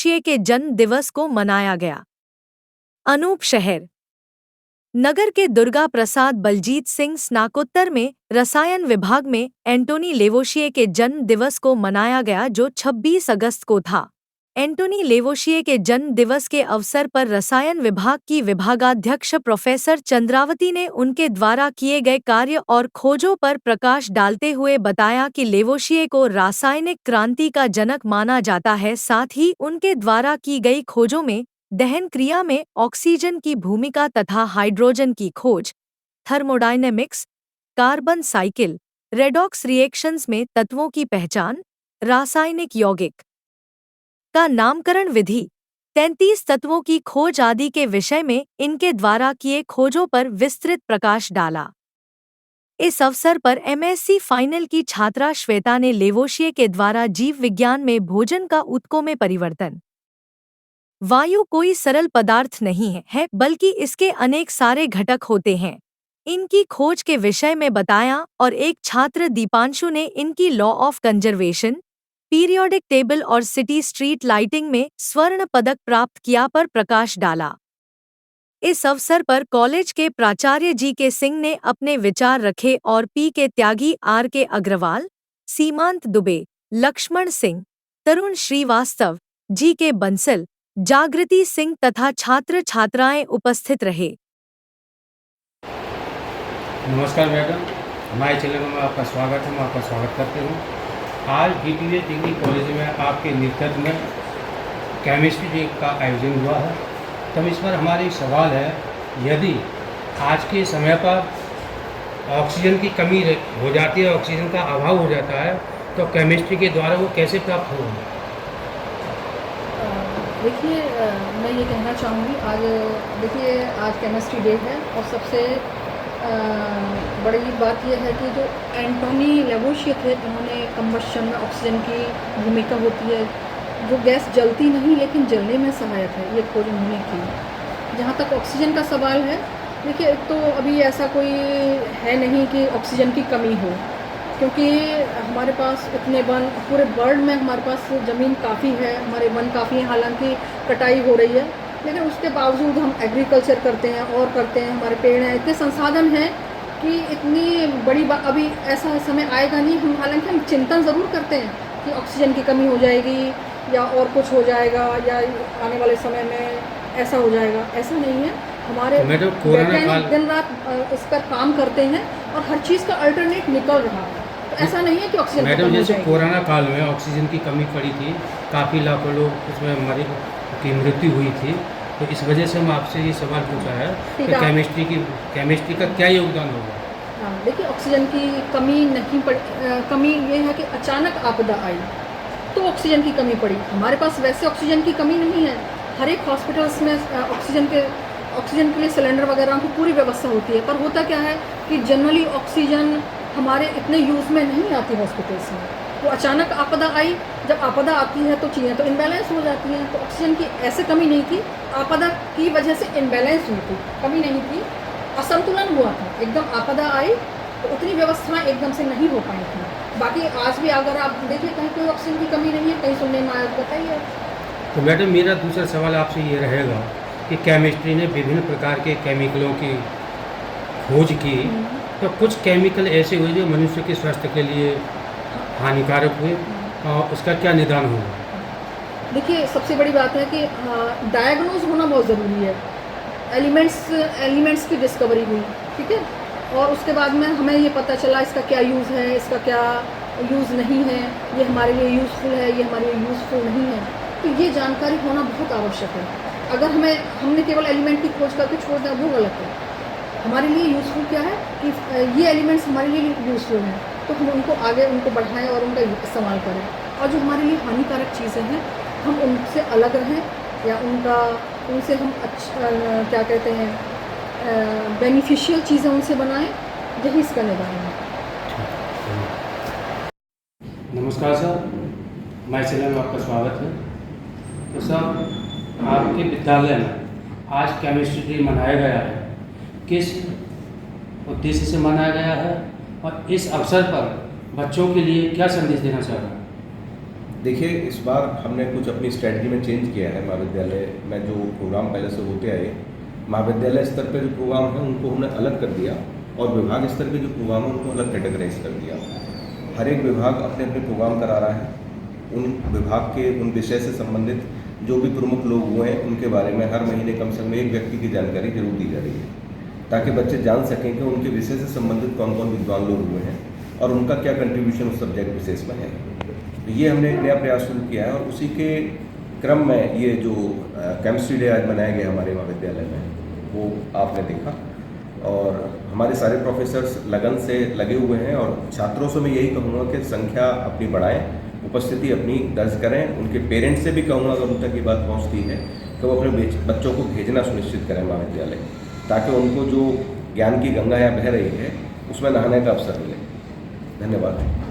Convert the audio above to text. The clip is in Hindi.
लेवोशिए के जन्म दिवस को मनाया गया। अनूप शहर नगर के दुर्गा प्रसाद बलजीत सिंह स्नातकोत्तर में रसायन विभाग में एंटोनी लेवोशिए के जन्म दिवस को मनाया गया, जो 26 अगस्त को था। एंटोनी लेवोशिए के जन्म दिवस के अवसर पर रसायन विभाग की विभागाध्यक्ष प्रोफेसर चंद्रावती ने उनके द्वारा किए गए कार्य और खोजों पर प्रकाश डालते हुए बताया कि लेवोशिए को रासायनिक क्रांति का जनक माना जाता है। साथ ही उनके द्वारा की गई खोजों में दहन क्रिया में ऑक्सीजन की भूमिका तथा हाइड्रोजन की खोज, thermodynamics, carbon cycle, redox reactions में तत्वों की पहचान, रासायनिक यौगिक का नामकरण विधि, 33 तत्वों की खोज आदि के विषय में इनके द्वारा किए खोजों पर विस्तृत प्रकाश डाला। इस अवसर पर एमएससी फाइनल की छात्रा श्वेता ने लेवोशिए के द्वारा जीव विज्ञान में भोजन का ऊतकों में परिवर्तन। वायु कोई सरल पदार्थ नहीं है, बल्कि इसके अनेक सारे घटक होते हैं, इनकी खोज के विषय में बताया। और एक छात्र दीपांशु ने इनकी law of conservation, periodic table और सिटी स्ट्रीट लाइटिंग में स्वर्ण पदक प्राप्त किया पर प्रकाश डाला। इस अवसर पर कॉलेज के प्राचार्य जी के सिंह ने अपने विचार रखे और पी के त्यागी, आर के अग्रवाल, सीमांत दुबे, लक्ष्मण सिंह, तरुण श्रीवास्तव, जी के बंसल, जागृति सिंह तथा छात्र छात्राएं उपस्थित रहे। नमस्कार मैडम, हमारे चैनल में आपका स्वागत है। मैं आपका स्वागत करते हूँ। आज डीटीवी डिग्री कॉलेज में आपके नेतृत्व में केमिस्ट्री डे का आयोजन हुआ है। तब इस पर हमारा एक सवाल है, यदि आज के समय पर ऑक्सीजन की कमी हो जाती है, ऑक्सीजन का अभाव हो जाता है, तो केमिस्ट्री के द्वारा वो कैसे प्राप्त होगा? देखिए, मैं ये कहना चाहूँगी, आज केमिस्ट्री डे है और सबसे बड़ी बात यह है कि जो एंटोनी लेवोशिए थे, उन्होंने कंबशन में ऑक्सीजन की भूमिका होती है, जो गैस जलती नहीं लेकिन जलने में सहायक है, ये खोज उन्होंने की। जहाँ तक ऑक्सीजन का सवाल है, देखिए, एक तो अभी ऐसा कोई है नहीं कि ऑक्सीजन की कमी हो, क्योंकि हमारे पास इतने वन, पूरे वर्ल्ड में हमारे पास ज़मीन काफ़ी है, हमारे वन काफ़ी हैं, हालांकि कटाई हो रही है, लेकिन उसके बावजूद हम एग्रीकल्चर करते हैं और करते हैं, हमारे पेड़ हैं, इतने संसाधन हैं कि इतनी बड़ी अभी ऐसा समय आएगा नहीं। हालांकि हम चिंतन ज़रूर करते हैं कि ऑक्सीजन की कमी हो जाएगी या और कुछ हो जाएगा या आने वाले समय में ऐसा हो जाएगा, ऐसा नहीं है। हमारे वैज्ञानिक दिन रात इस पर काम करते हैं और हर चीज़ का अल्टरनेट निकल रहा है, तो ऐसा नहीं है कि ऑक्सीजन मैडम, जैसे कोरोना काल में ऑक्सीजन की कमी पड़ी थी, काफ़ी लाखों लोग उसमें मरे की मृत्यु हुई थी, तो इस वजह से हम आपसे ये सवाल पूछा है कि केमिस्ट्री का क्या योगदान होगा? हाँ, देखिए, ऑक्सीजन की कमी नहीं पड़ी, कमी ये है कि अचानक आपदा आई तो ऑक्सीजन की कमी पड़ी। हमारे पास वैसे ऑक्सीजन की कमी नहीं है, हर एक हॉस्पिटल्स में ऑक्सीजन के लिए सिलेंडर वगैरह की पूरी व्यवस्था होती है, पर होता क्या है कि जनरली ऑक्सीजन हमारे इतने यूज़ में नहीं आती हॉस्पिटल्स में। तो अचानक आपदा आई, जब आपदा आती है तो चीज़ें तो इनबैलेंस हो जाती हैं। तो ऑक्सीजन की ऐसे कमी नहीं थी, आपदा की वजह से इनबैलेंस हुई थी, कमी नहीं थी, असंतुलन हुआ था। एकदम आपदा आई तो उतनी व्यवस्थाएं एकदम से नहीं हो पाई थी। बाकी आज भी अगर आप देखिए, कहीं कोई ऑक्सीजन की कमी नहीं है, कहीं सुनने में आया, बताइए। तो मैडम, मेरा दूसरा सवाल आपसे ये रहेगा कि केमिस्ट्री ने विभिन्न प्रकार के केमिकलों की खोज की, तो कुछ केमिकल ऐसे हुए जो मनुष्य के स्वास्थ्य के लिए हानिकारक हुए, और उसका क्या निदान होगा? देखिए, सबसे बड़ी बात है कि डायग्नोज होना बहुत ज़रूरी है। एलिमेंट्स की डिस्कवरी हुई, ठीक है, और उसके बाद में हमें ये पता चला इसका क्या यूज़ है, इसका क्या यूज़ नहीं है, ये हमारे लिए यूज़फुल है, ये हमारे लिए यूज़फुल नहीं है। तो ये जानकारी होना बहुत आवश्यक है। अगर हमने केवल एलिमेंट की खोज करके छोड़ दिया, वो गलत है। हमारे लिए यूज़फुल क्या है कि ये एलिमेंट्स हमारे लिए यूज़फुल हैं, तो हम उनको बढ़ाएं और उनका इस्तेमाल करें। और जो हमारे लिए हानिकारक चीज़ें हैं, हम उनसे अलग रहें या उनसे हम क्या कहते हैं, बेनिफिशियल चीज़ें उनसे बनाएं, यही इसका निदान है। नमस्कार सर, हमारे चैनल में आपका स्वागत है। तो सर, आपके विद्यालय में आज केमिस्ट्री डे मनाया गया है, किस उद्देश्य से मनाया गया है और इस अवसर पर बच्चों के लिए क्या संदेश देना चाह रहे हैं? देखिए, इस बार हमने कुछ अपनी स्ट्रेटजी में चेंज किया है। महाविद्यालय में जो प्रोग्राम पहले से होते आए, महाविद्यालय स्तर पे जो प्रोग्राम हैं उनको हमने अलग कर दिया और विभाग स्तर पे जो प्रोग्राम है उनको अलग कैटेगराइज कर दिया। हर एक विभाग अपने अपने प्रोग्राम करा रहा है। उन विभाग के उन विषय से संबंधित जो भी प्रमुख लोग हुए हैं उनके बारे में हर महीने कम से कम एक व्यक्ति की जानकारी जरूर दी जा रही है, ताकि बच्चे जान सकें कि उनके विषय से संबंधित कौन कौन विद्वान लोग हुए हैं और उनका क्या कंट्रीब्यूशन उस सब्जेक्ट विशेष में है। तो ये हमने एक नया प्रयास शुरू किया है और उसी के क्रम में ये जो केमिस्ट्री डे आज मनाया गया हमारे महाविद्यालय में, वो आपने देखा। और हमारे सारे प्रोफेसर्स लगन से लगे हुए हैं और छात्रों से मैं यही कहूँगा कि संख्या अपनी बढ़ाएं, उपस्थिति अपनी दर्ज करें। उनके पेरेंट्स से भी कहूँगा, अगर उन तक ये बात पहुँचती है, कि वो अपने बच्चों को भेजना सुनिश्चित करें महाविद्यालय, ताकि उनको जो ज्ञान की गंगा यहाँ बह रही है उसमें नहाने का अवसर मिले। धन्यवाद।